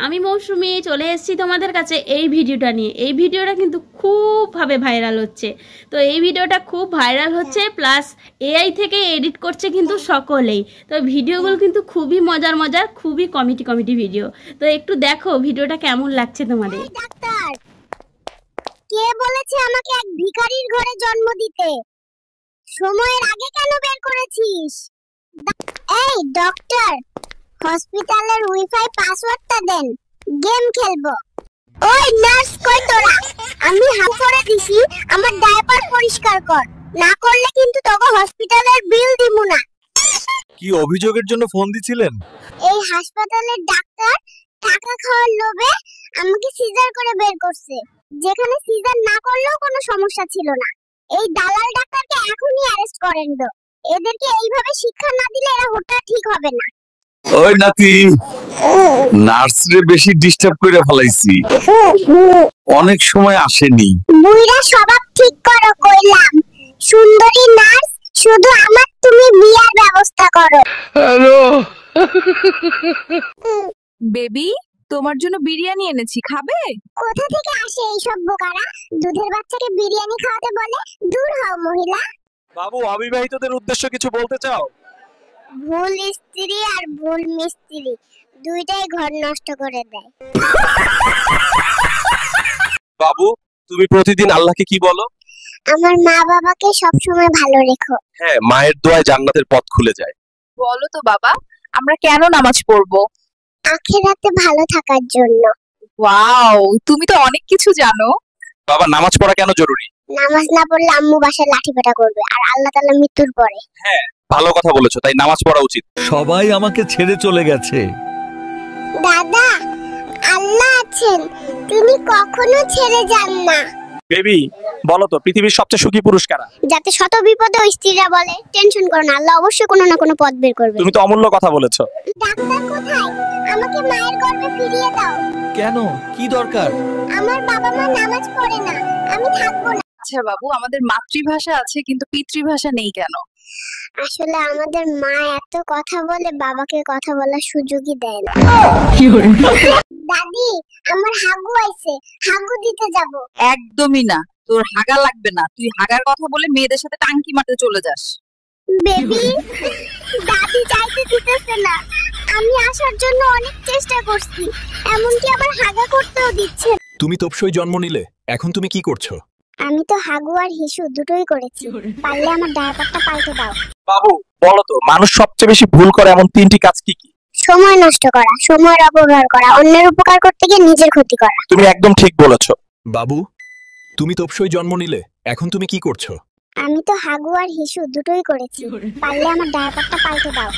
আমি মৌসুমি চলে এসেছি তোমাদের কাছে এই ভিডিওটা নিয়ে। এই ভিডিওটা কিন্তু খুবভাবে ভাইরাল হচ্ছে। তো এই ভিডিওটা খুব ভাইরাল হচ্ছে, প্লাস এআই থেকে এডিট করছে কিন্তু সকলেই। তো ভিডিওগুলো কিন্তু খুবই মজার মজার, খুবই কমেডি ভিডিও। তো একটু দেখো ভিডিওটা কেমন লাগছে তোমাদের। ডাক্তার, কে বলেছে আমাকে এক ভিখারির ঘরে জন্ম দিতে? সময়ের আগে কেন বের করেছিস? এই ডক্টর, হসপিটালের ওয়াইফাই পাসওয়ার্ডটা দেন, গেম খেলবো। ওই নার্স, কই তোরা? আমি হাত করে দিছি, আমার ডায়াপার পরিষ্কার কর, না করলে কিন্তু তোকে হসপিটালের বিল দিমু না। কি অভিযোগের জন্য ফোন দিছিলেন? এই হাসপাতালের ডাক্তার টাকা খাওয়ার লোভে আমাকে সিজার করে বের করছে, যেখানে সিজার না করলেও কোনো সমস্যা ছিল না। এই দালাল ডাক্তারকে এখনই অ্যারেস্ট করেন তো। এদেরকে এইভাবে শিক্ষা না দিলে এরা হুটহাট ঠিক হবে না। ওই নাতি, নার্সরে বেশি ডিস্টার্ব করে ফেলাইছি, অনেক সময় আসেনি। বুইরা স্বভাব ঠিক করো কইলাম। সুন্দরী নার্স, শুধু আমার তুমি বিয়ার ব্যবস্থা করো। হ্যালো বেবি, তোমার জন্য বিরিয়ানি এনেছি, খাবে? কোথা থেকে আসে এইসব বোকারা? দুধের বাচ্চাকে বিরিয়ানি খাওয়াতে বলে? দূর হও মহিলা। বাবু, অবিবাহিতদের উদ্দেশ্য কিছু বলতে চাও? ভুল স্ত্রী আর ভুল মিস্ত্রি দুইটাই ঘর নষ্ট করে দেয়। বাবু, তুমি প্রতিদিন আল্লাহকে কি বলো? আমার মা বাবাকে সবসময় ভালো রেখো। হ্যাঁ, মায়ের দোয়ায় জান্নাতের পথ খুলে যায়। বলো তো বাবা, আমরা কেন নামাজ পড়বো? আখিরাতে ভালো থাকার জন্য। ওয়াও, তুমি তো অনেক কিছু জানো। বাবা, নামাজ পড়া কেন জরুরি? নামাজ না পড়লে আম্মু বাসায় লাঠিপেটা করবে, আর আল্লাহ তাআলা মৃত্যুর পরে। হ্যাঁ, ভালো কথা বলেছো, তাই নামাজ পড়া উচিত। সবাই আমাকে ছেড়ে চলে গেছে। দাদা, আল্লাহ আছেন, তিনি কখনো ছেড়ে যান না। বেবি, বলো তো পৃথিবীর সবচেয়ে সুখী পুরুষ কারা? যাতে শত বিপদে ওই স্ত্রীরা বলে টেনশন করো না, আল্লাহ অবশ্যই কোনো না কোনো পথ বের করবে। তুমি তো অমূল্য কথা বলেছো। ডাক্তার কোথায়? আমাকে মায়ের গর্ভে ফিরিয়ে দাও। কেন, কি দরকার? আমার বাবা মা নামাজ পড়ে না, আমি থাকবো না। আচ্ছা বাবু, আমাদের মাতৃভাষা আছে কিন্তু পিতৃভাষা নেই কেন? আসলে আমাদের মা এত কথা বলে, বাবাকে কথা বলার সুযোগই দেয় না। দাদি, আমার হাগু আইছে, হাগু দিতে যাব। একদমই না, তোর হাগা লাগবে না। তুই হাগার কথা বলে মেয়েদের সাথে টাঙ্কি মারতে চলে যাস। বেবি, দাদি যাইতে দিতেছে না। আমি আসার জন্য অনেক চেষ্টা করছি, এমনকি আবার হাগা করতেও দিচ্ছে। তুমি তপসই জন্ম নিলে, এখন তুমি কি করছো? আমি তো হাগু আর হিসু দুটোই করেছি, পারলে আমার ডায়াপারটা পাল্টে দাও। বাবু, বলো তো মানুষ সবচেয়ে বেশি ভুল করে এমন তিনটি কাজ কি কি? সময় নষ্ট করা, সময়ের অপব্যবহার করা, অন্যের উপকার করতে গিয়ে নিজের ক্ষতি করা। তুমি একদম ঠিক বলেছো। বাবু, তুমি তপসই জন্ম নিলে, এখন তুমি কি করছো? আমি তো হাগু আর হিসু দুটোই করেছি, পারলে আমার ডায়াপারটা পাল্টে দাও।